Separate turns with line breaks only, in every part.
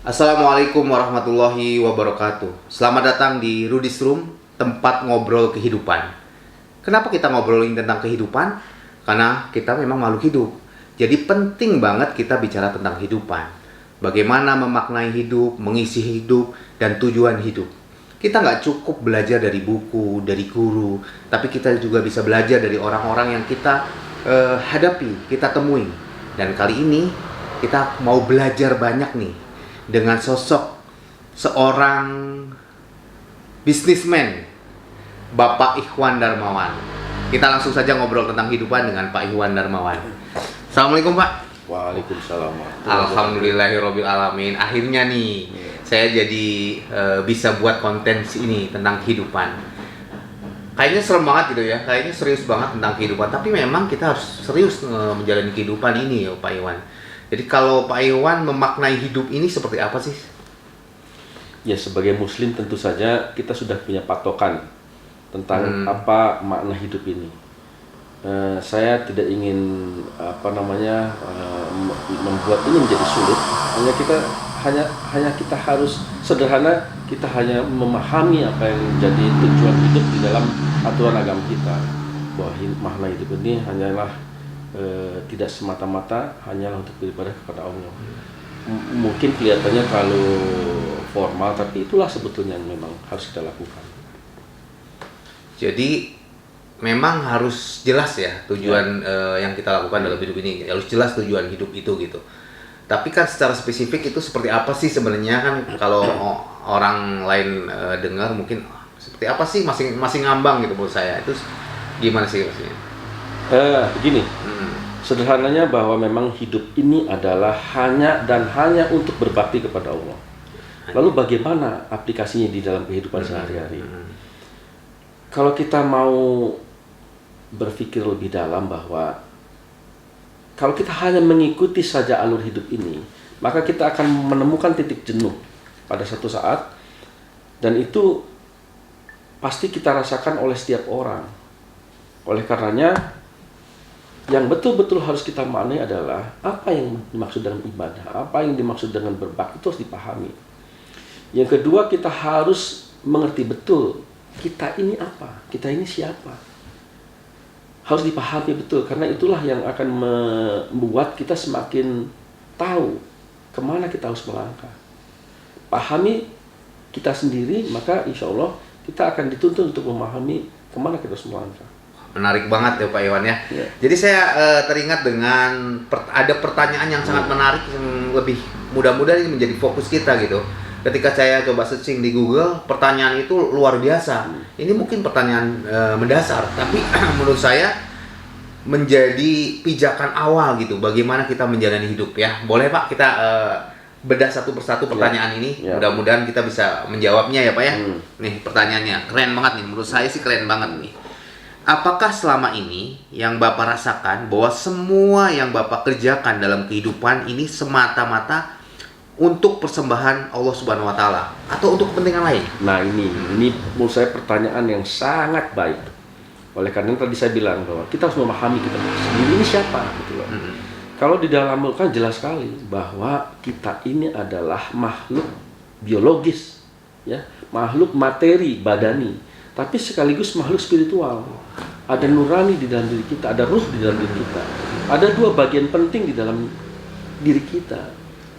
Assalamualaikum warahmatullahi wabarakatuh. Selamat datang di Rudis Room, tempat ngobrol kehidupan. Kenapa kita ngobrolin tentang kehidupan? Karena kita memang makhluk hidup. Jadi penting banget kita bicara tentang kehidupan. Bagaimana memaknai hidup, mengisi hidup, dan tujuan hidup. Kita nggak cukup belajar dari buku, dari guru, tapi kita juga bisa belajar dari orang-orang yang kita hadapi, kita temui. Dan kali ini kita mau belajar banyak nih dengan sosok seorang bisnismen, Bapak Ikhwan Darmawan. Kita langsung saja ngobrol tentang kehidupan dengan Pak Ikhwan Darmawan. Assalamualaikum Pak.
Waalaikumsalam.
Alhamdulillahirobbil alamin. Akhirnya nih saya jadi bisa buat konten ini tentang kehidupan. Kayaknya serem banget gitu ya. Kayaknya serius banget tentang kehidupan. Tapi memang kita harus serius menjalani kehidupan ini ya Pak Ikhwan. Jadi kalau Pak Ikhwan memaknai hidup ini seperti apa sih?
Ya, sebagai muslim tentu saja kita sudah punya patokan tentang apa makna hidup ini. Saya tidak ingin membuat ini menjadi sulit. Hanya kita harus sederhana, kita hanya memahami apa yang menjadi tujuan hidup di dalam aturan agama kita. Bahwa makna hidup ini hanyalah tidak semata-mata hanyalah untuk beribadah kepada Allah. Mungkin kelihatannya terlalu formal, tapi itulah sebetulnya yang memang harus kita lakukan.
Jadi memang harus jelas ya tujuan yang kita lakukan dalam hidup ini. Harus jelas tujuan hidup itu gitu. Tapi kan secara spesifik itu seperti apa sih sebenarnya, kan kalau orang lain dengar mungkin seperti apa sih, masih ngambang gitu menurut saya. Itu gimana sih maksudnya?
Begini, sederhananya bahwa memang hidup ini adalah hanya untuk berbakti kepada Allah. Lalu bagaimana aplikasinya di dalam kehidupan sehari-hari? Kalau kita mau berpikir lebih dalam bahwa kalau kita hanya mengikuti saja alur hidup ini, maka kita akan menemukan titik jenuh pada satu saat, dan itu pasti kita rasakan oleh setiap orang. Oleh karenanya, yang betul-betul harus kita maknai adalah apa yang dimaksud dengan ibadah, apa yang dimaksud dengan berbakti, itu harus dipahami. Yang kedua, kita harus mengerti betul kita ini apa, kita ini siapa. Harus dipahami betul, karena itulah yang akan membuat kita semakin tahu kemana kita harus melangkah. Pahami kita sendiri, maka insya Allah kita akan dituntun untuk memahami kemana kita harus melangkah.
Menarik banget ya Pak Ikhwan ya. Jadi saya teringat dengan ada pertanyaan yang sangat menarik yang lebih mudah-mudahan ini menjadi fokus kita gitu. Ketika saya coba searching di Google, pertanyaan itu luar biasa. Ini mungkin pertanyaan mendasar, tapi menurut saya menjadi pijakan awal gitu. Bagaimana kita menjalani hidup ya. Boleh Pak kita bedah satu persatu pertanyaan ini. Mudah-mudahan kita bisa menjawabnya ya Pak ya. Nih pertanyaannya keren banget nih. Menurut saya sih keren banget nih. Apakah selama ini yang Bapak rasakan bahwa semua yang Bapak kerjakan dalam kehidupan ini semata-mata untuk persembahan Allah Subhanahu wa Ta'ala atau untuk kepentingan lain?
Nah, ini menurut saya pertanyaan yang sangat baik. Oleh karena tadi saya bilang bahwa kita harus memahami kita sendiri ini siapa gitu loh. Kalau di dalam Al-Quran jelas sekali bahwa kita ini adalah makhluk biologis, ya, makhluk materi badani, tapi sekaligus makhluk spiritual. Ada nurani di dalam diri kita, ada ruh di dalam diri kita. Ada dua bagian penting di dalam diri kita.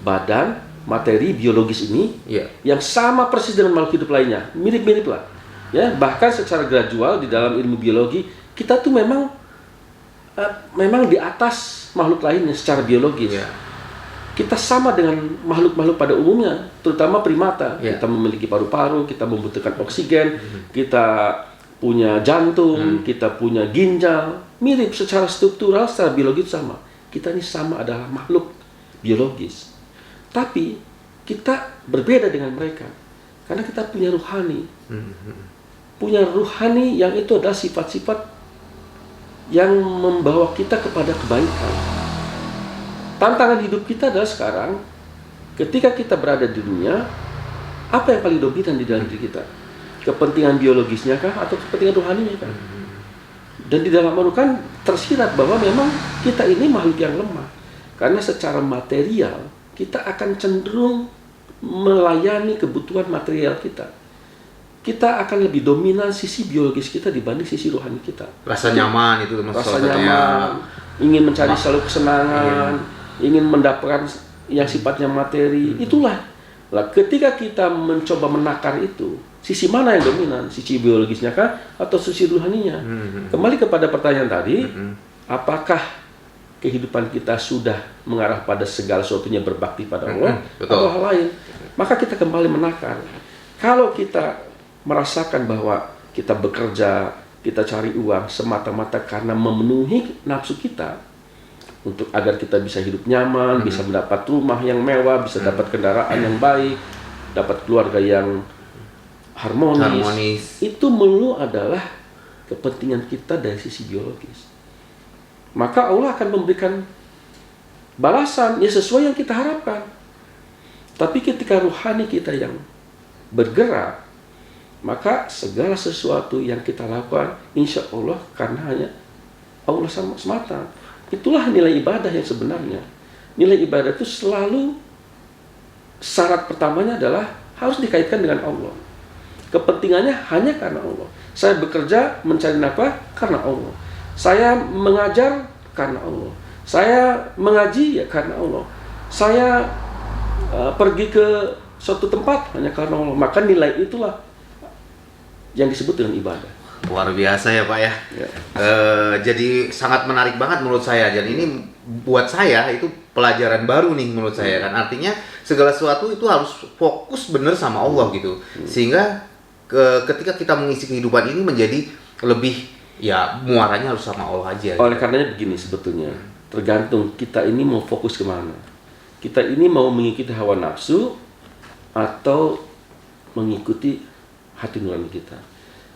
Badan, materi, biologis ini, yang sama persis dengan makhluk hidup lainnya. Mirip-mirip lah. Ya, bahkan secara gradual di dalam ilmu biologi, kita tuh memang di atas makhluk lainnya secara biologis. Kita sama dengan makhluk-makhluk pada umumnya, terutama primata. Kita memiliki paru-paru, kita membutuhkan oksigen, kita punya jantung, kita punya ginjal. Mirip secara struktural, secara biologis sama. Kita ini sama adalah makhluk biologis. Tapi kita berbeda dengan mereka. Karena kita punya ruhani. Punya ruhani yang itu adalah sifat-sifat yang membawa kita kepada kebaikan. Tantangan hidup kita adalah sekarang, ketika kita berada di dunia, apa yang paling dominan di dalam diri kita? Kepentingan biologisnya kah atau kepentingan rohaninya kah? Dan di dalam Al-Quran tersirat bahwa memang kita ini makhluk yang lemah. Karena secara material kita akan cenderung melayani kebutuhan material kita, kita akan lebih dominan sisi biologis kita dibanding sisi rohani kita.
Rasa nyaman itu
Rasa nyaman, ingin mencari selalu kesenangan, ingin mendapatkan yang sifatnya materi, itulah. Lah, ketika kita mencoba menakar itu, sisi mana yang dominan? Sisi biologisnya kah atau sisi rohaninya? Kembali kepada pertanyaan tadi, apakah kehidupan kita sudah mengarah pada segala sesuatunya berbakti pada Allah atau hal lain? Maka kita kembali menakar. Kalau kita merasakan bahwa kita bekerja, kita cari uang semata-mata karena memenuhi nafsu kita, untuk agar kita bisa hidup nyaman, bisa mendapat rumah yang mewah, bisa dapat kendaraan yang baik, dapat keluarga yang harmonis. Itu melulu adalah kepentingan kita dari sisi biologis. Maka Allah akan memberikan balasan ya sesuai yang kita harapkan. Tapi ketika rohani kita yang bergerak, maka segala sesuatu yang kita lakukan insya Allah karena hanya Allah semata. Itulah nilai ibadah yang sebenarnya. Nilai ibadah itu selalu syarat pertamanya adalah harus dikaitkan dengan Allah. Kepentingannya hanya karena Allah. Saya bekerja mencari nafkah karena Allah. Saya mengajar karena Allah. Saya mengaji ya karena Allah. Saya pergi ke suatu tempat hanya karena Allah. Maka nilai itulah yang disebut dengan ibadah.
Luar biasa ya Pak ya. Jadi sangat menarik banget menurut saya. Dan ini buat saya itu pelajaran baru nih menurut saya kan. Artinya segala sesuatu itu harus fokus bener sama Allah gitu. Sehingga ketika kita mengisi kehidupan ini menjadi lebih ya muaranya harus sama Allah aja.
Oleh karenanya begini sebetulnya. Tergantung kita ini mau fokus kemana. Kita ini mau mengikuti hawa nafsu atau mengikuti hati nurani kita.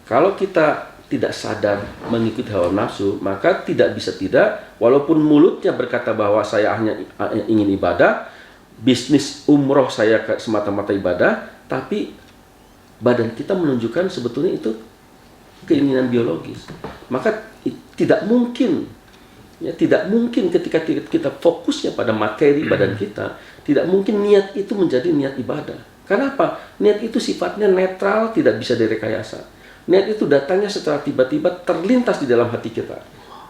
Kalau kita tidak sadar mengikuti hawa nafsu, maka tidak bisa tidak, walaupun mulutnya berkata bahwa saya hanya ingin ibadah, bisnis umroh saya semata-mata ibadah, tapi badan kita menunjukkan sebetulnya itu keinginan biologis. Maka tidak mungkin, ya tidak mungkin ketika kita fokusnya pada materi badan kita, tidak mungkin niat itu menjadi niat ibadah. Karena apa? Niat itu sifatnya netral, tidak bisa direkayasa. Niat itu datangnya setelah tiba-tiba terlintas di dalam hati kita.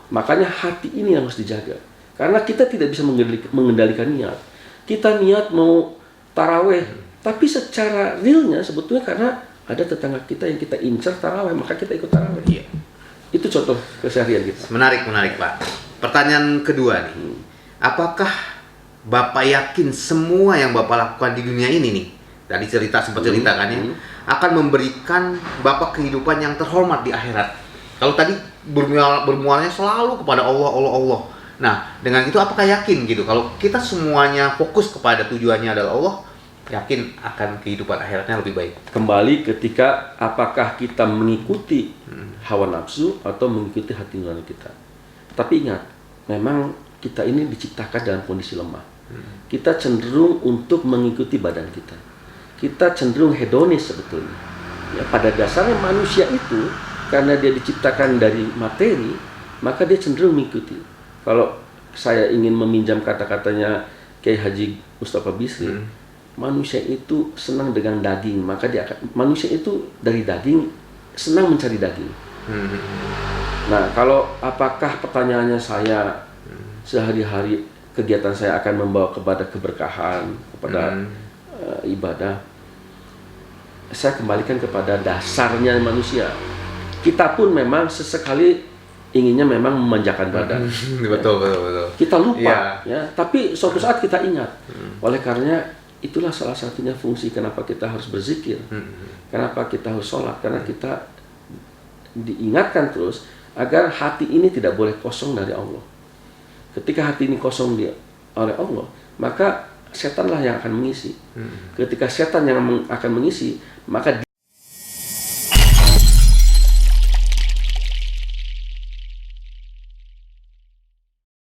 Makanya hati ini yang harus dijaga. Karena kita tidak bisa mengendalikan niat. Kita niat mau taraweh, tapi secara realnya sebetulnya karena ada tetangga kita yang kita incar taraweh, maka kita ikut taraweh.
Iya.
Itu contoh keseharian kita.
Menarik Pak. Pertanyaan kedua nih. Apakah Bapak yakin semua yang Bapak lakukan di dunia ini nih, tadi sempat cerita kan ya, akan memberikan Bapak kehidupan yang terhormat di akhirat? Kalau tadi bermuaranya selalu kepada Allah. Nah, dengan itu apakah yakin gitu kalau kita semuanya fokus kepada tujuannya adalah Allah, yakin akan kehidupan akhiratnya lebih baik?
Kembali ketika apakah kita mengikuti hawa nafsu atau mengikuti hati nurani kita. Tapi ingat, memang kita ini diciptakan dalam kondisi lemah. Kita cenderung untuk mengikuti badan kita. Kita cenderung hedonis sebetulnya. Ya, pada dasarnya manusia itu karena dia diciptakan dari materi, maka dia cenderung mengikuti. Kalau saya ingin meminjam kata-katanya Kiai Haji Mustafa Bisri, manusia itu senang dengan daging, maka manusia itu dari daging senang mencari daging. Nah, kalau apakah pertanyaannya saya sehari-hari kegiatan saya akan membawa kepada keberkahan, kepada ibadah, saya kembalikan kepada dasarnya manusia. Kita pun memang sesekali inginnya memang memanjakan badan.
Betul.
Kita lupa, ya. Tapi suatu saat kita ingat. Oleh karenanya itulah salah satunya fungsi kenapa kita harus berzikir, kenapa kita harus sholat, karena kita diingatkan terus agar hati ini tidak boleh kosong dari Allah. Ketika hati ini kosong oleh Allah, maka setanlah yang akan mengisi. Ketika setan yang akan mengisi, maka